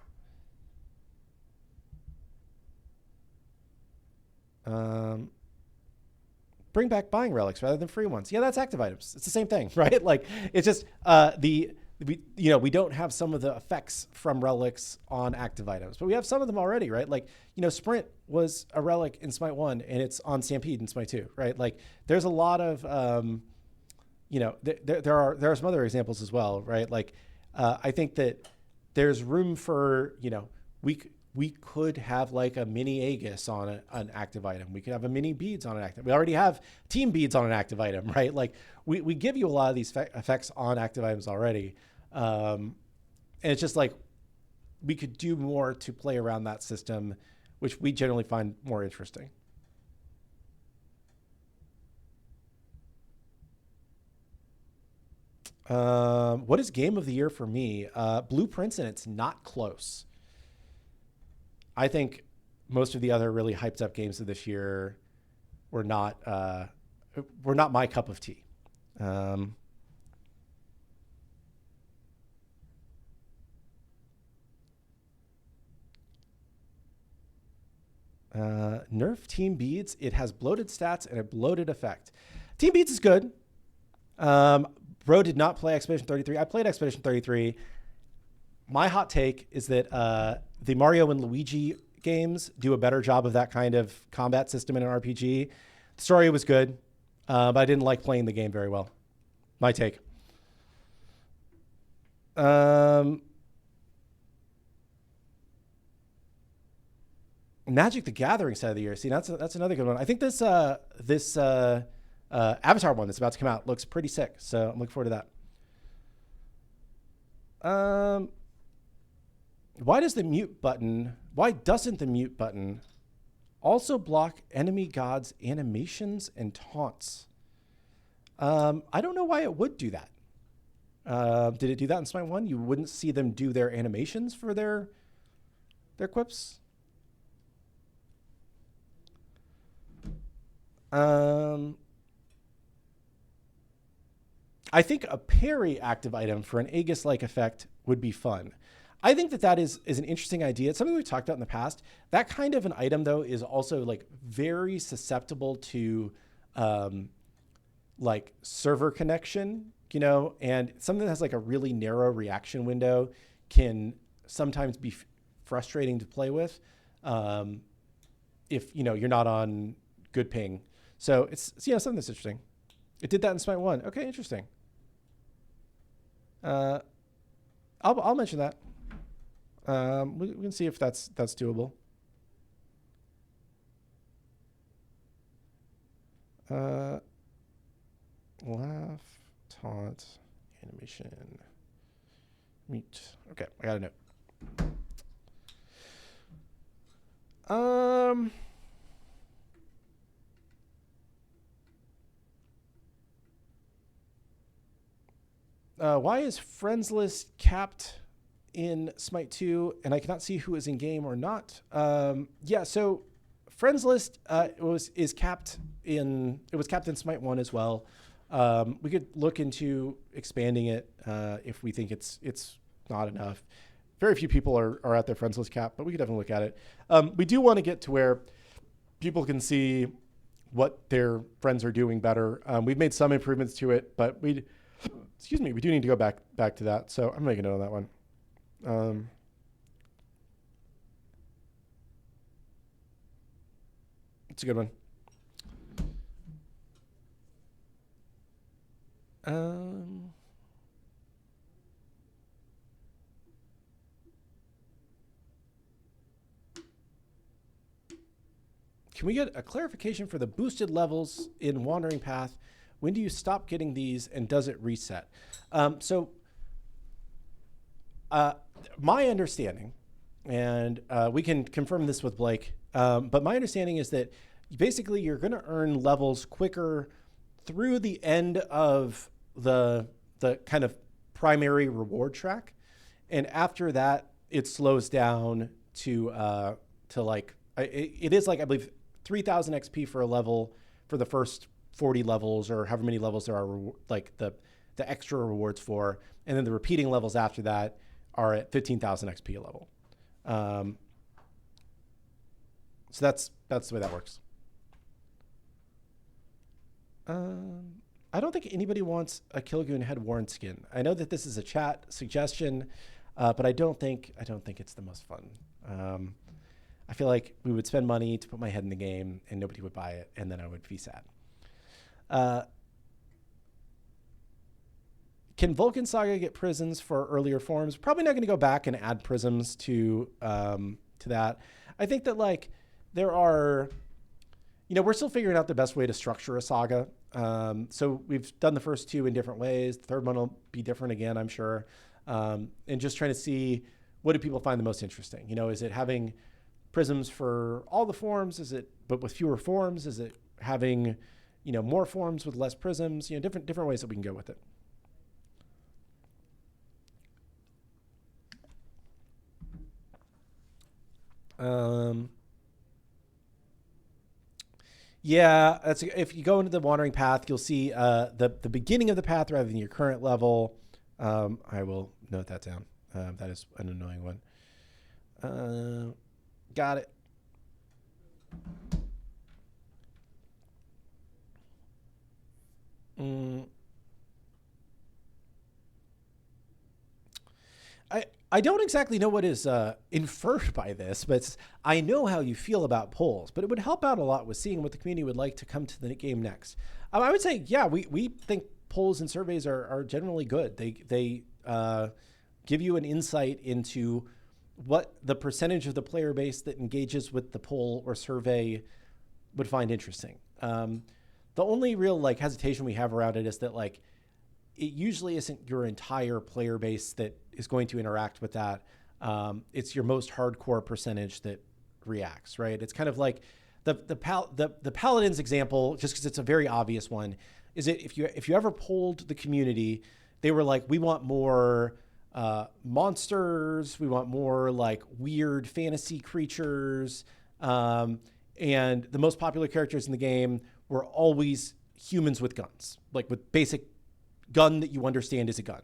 Bring back buying relics rather than free ones. Yeah, that's active items. It's the same thing, right? It's just we don't have some of the effects from relics on active items, but we have some of them already, right? Sprint was a relic in SMITE 1 and it's on Stampede in SMITE 2, right? There's a lot of there are some other examples as well, right? I think that there's room for, we could have a mini Aegis on an active item. We could have a mini beads on an active. We already have team beads on an active item, right? We give you a lot of these effects on active items already. And it's just we could do more to play around that system, which we generally find more interesting. What is game of the year for me? Blueprints, and it's not close. I think most of the other really hyped up games of this year were not my cup of tea. Nerf Team Beads. It has bloated stats and a bloated effect. Team Beads is good. Bro did not play Expedition 33. I played Expedition 33. My hot take is that the Mario and Luigi games do a better job of that kind of combat system in an RPG. The story was good, but I didn't like playing the game very well. My take. Magic the Gathering side of the year. See, that's another good one. I think this Avatar one that's about to come out looks pretty sick, so I'm looking forward to that. Why doesn't the mute button also block enemy gods' animations and taunts? I don't know why it would do that. Did it do that in Smite 1? You wouldn't see them do their animations for their quips? I think a parry active item for an Aegis-like effect would be fun. I think that is an interesting idea. It's something we've talked about in the past. That kind of an item, though, is also like very susceptible to like server connection, you know, and something that has like a really narrow reaction window can sometimes be frustrating to play with if, you know, you're not on good ping. So it's something that's interesting. It did that in Smite 1. Okay, interesting. I'll mention that. We can see if that's doable. Laugh, taunt, animation, mute. Okay, I got a note. Why is Friends list capped in Smite 2 and I cannot see who is in game or not? Yeah, so Friends list was capped in Smite 1 as well. We could look into expanding it if we think it's not enough. Very few people are at their Friends list cap, but we could definitely look at it. We do want to get to where people can see what their friends are doing better. We've made some improvements to it, but we do need to go back to that. So I'm making a note on that one. It's a good one. Can we get a clarification for the boosted levels in Wandering Path? When do you stop getting these and does it reset? My understanding, and we can confirm this with Blake, but my understanding is that basically you're going to earn levels quicker through the end of the kind of primary reward track. And after that, it slows down to like, it is like, I believe 3,000 XP for a level for the first 40 levels or however many levels there are, like the extra rewards for. And then the repeating levels after that are at 15,000 XP a level. So that's the way that works. I don't think anybody wants a Kilgoon head worn skin. I know that this is a chat suggestion, but I don't think it's the most fun. I feel like we would spend money to put my head in the game and nobody would buy it, and then I would be sad. Can Vulcan Saga get prisms for earlier forms? Probably not going to go back and add prisms to that. I think that like there are, you know, we're still figuring out the best way to structure a saga. So we've done the first two in different ways. The third one will be different again, I'm sure. And just trying to see what do people find the most interesting. You know, is it having prisms for all the forms? Is it, but with fewer forms? Is it having, you know, more forms with less prisms? You know, different ways that we can go with it. Yeah, if you go into the Wandering Path, you'll see the beginning of the path rather than your current level. I will note that down. That is an annoying one. Got it. I don't exactly know what is inferred by this, but I know how you feel about polls, but it would help out a lot with seeing what the community would like to come to the game next. I would say, yeah, we think polls and surveys are generally good. They give you an insight into what the percentage of the player base that engages with the poll or survey would find interesting. The only real like hesitation we have around it is that like it usually isn't your entire player base that is going to interact with that. it's your most hardcore percentage that reacts, right? It's kind of like the Paladins example, just because it's a very obvious one, is that if you ever polled the community, they were like, we want more monsters, we want more like weird fantasy creatures, and the most popular characters in the game were always humans with guns, like with basic gun that you understand is a gun.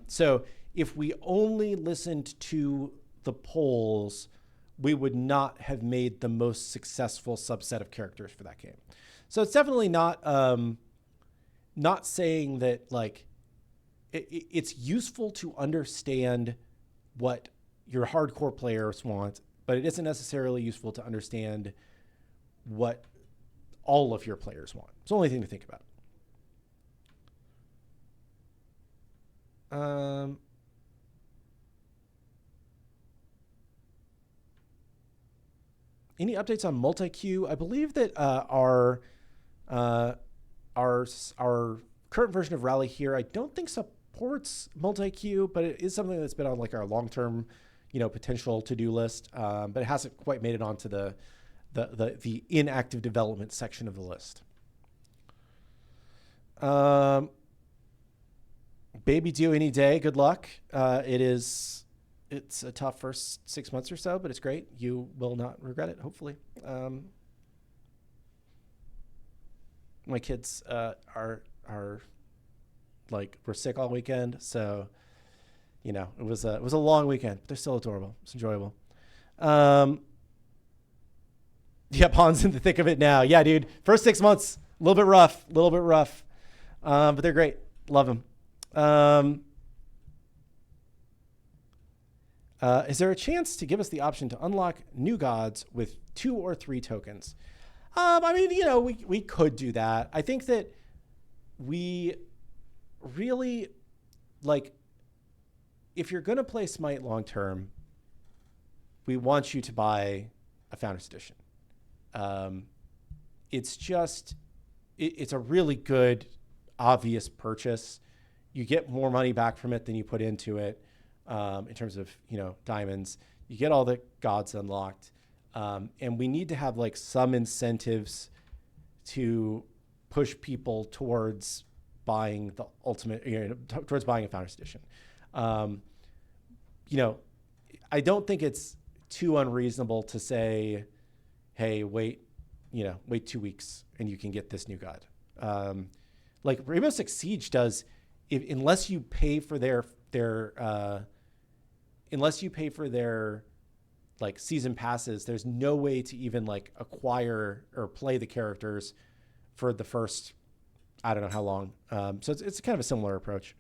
So if we only listened to the polls, we would not have made the most successful subset of characters for that game. So it's definitely not saying that like it's useful to understand what your hardcore players want, but it isn't necessarily useful to understand what all of your players want. It's the only thing to think about. Any updates on multi-queue? I believe that our current version of Rally here, I don't think supports multi-queue, but it is something that's been on like our long-term, potential to-do list. But it hasn't quite made it onto the inactive development section of the list. Baby due any day. Good luck. It's a tough first 6 months or so, but it's great. You will not regret it, hopefully. My kids are like, we're sick all weekend, so it was a long weekend, but they're still adorable. It's enjoyable. Yeah, Pawn's in the thick of it now. Yeah, dude. First 6 months, a little bit rough. But they're great. Love them. Is there a chance to give us the option to unlock new gods with 2 or 3 tokens? We could do that. I think that we really, like, if you're going to play Smite long-term, we want you to buy a Founders Edition. It's a really good, obvious purchase. You get more money back from it than you put into it. In terms of, diamonds, you get all the gods unlocked. And we need to have like some incentives to push people towards buying the ultimate, towards buying a Founders Edition. I don't think it's too unreasonable to say, hey, wait 2 weeks and you can get this new god. Like Rainbow Six Siege does, unless you pay for their like season passes, there's no way to even like acquire or play the characters for the first, I don't know how long. So it's kind of a similar approach.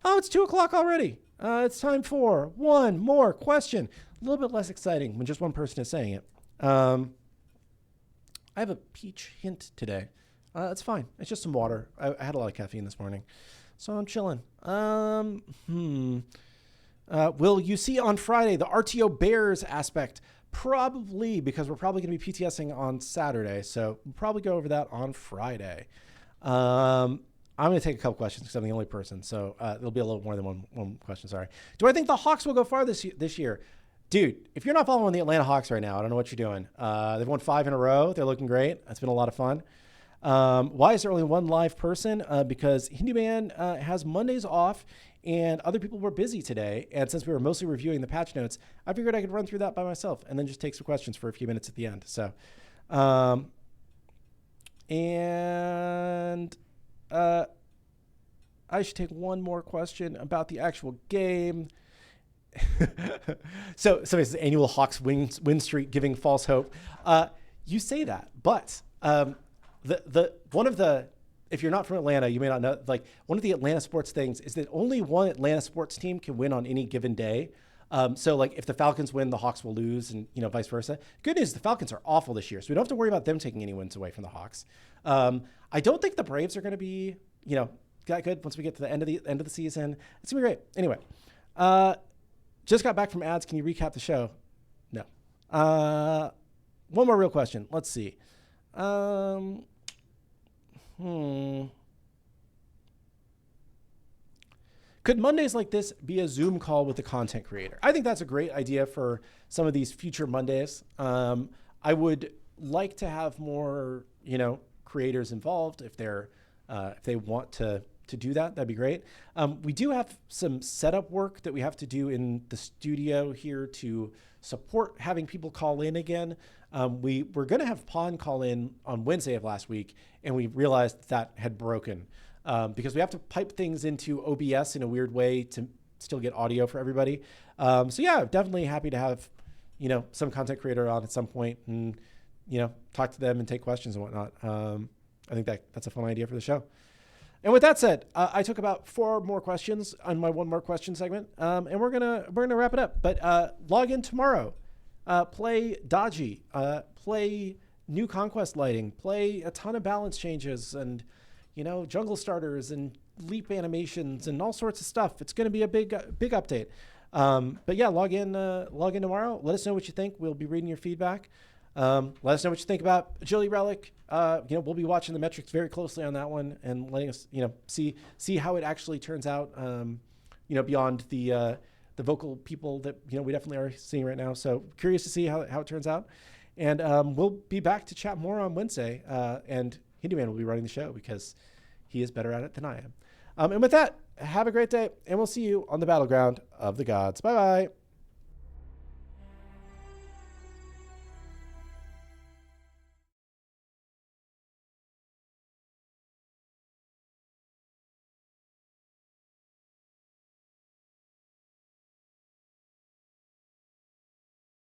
Oh, it's 2:00 already. It's time for one more question. A little bit less exciting when just one person is saying it. I have a peach hint today. It's fine. It's just some water. I had a lot of caffeine this morning, so I'm chilling. Will you see on Friday the RTO Bears aspect? Probably, because we're probably going to be PTSing on Saturday. So we'll probably go over that on Friday. I'm going to take a couple questions because I'm the only person. So there'll be a little more than one question. Sorry. Do I think the Hawks will go far this year? Dude, if you're not following the Atlanta Hawks right now, I don't know what you're doing. They've won 5 in a row. They're looking great. It's been a lot of fun. Why is there only one live person? Because Hindu Man has Mondays off and other people were busy today. And since we were mostly reviewing the patch notes, I figured I could run through that by myself and then just take some questions for a few minutes at the end. So, I should take one more question about the actual game. So somebody says annual Hawks win streak giving false hope. You say that, but if you're not from Atlanta, you may not know, like one of the Atlanta sports things is that only one Atlanta sports team can win on any given day. So like if the Falcons win, the Hawks will lose and, vice versa. Good news, the Falcons are awful this year. So we don't have to worry about them taking any wins away from the Hawks. I don't think the Braves are going to be, that good once we get to the end of the season. It's gonna be great. Anyway, just got back from ads. Can you recap the show? No. One more real question. Let's see. Could Mondays like this be a Zoom call with the content creator? I think that's a great idea for some of these future Mondays. I would like to have more, creators involved if they want to do that. That'd be great. We do have some setup work that we have to do in the studio here to support having people call in again. We were going to have Pawn call in on Wednesday of last week, and we realized that had broken because we have to pipe things into OBS in a weird way to still get audio for everybody. So yeah, definitely happy to have, some content creator on at some point and, talk to them and take questions and whatnot. I think that's a fun idea for the show. And with that said, I took about 4 more questions on my 1 more question segment, and we're gonna wrap it up. But log in tomorrow, play Dodgy, play new conquest lighting, play a ton of balance changes, and jungle starters and leap animations and all sorts of stuff. It's gonna be a big update. But yeah, log in tomorrow. Let us know what you think. We'll be reading your feedback. Let us know what you think about Agility Relic. We'll be watching the metrics very closely on that one and letting us, see how it actually turns out, beyond the vocal people that, we definitely are seeing right now. So curious to see how it turns out. And we'll be back to chat more on Wednesday. And Hinduman will be running the show because he is better at it than I am. And with that, have a great day, and we'll see you on the battleground of the gods. Bye-bye.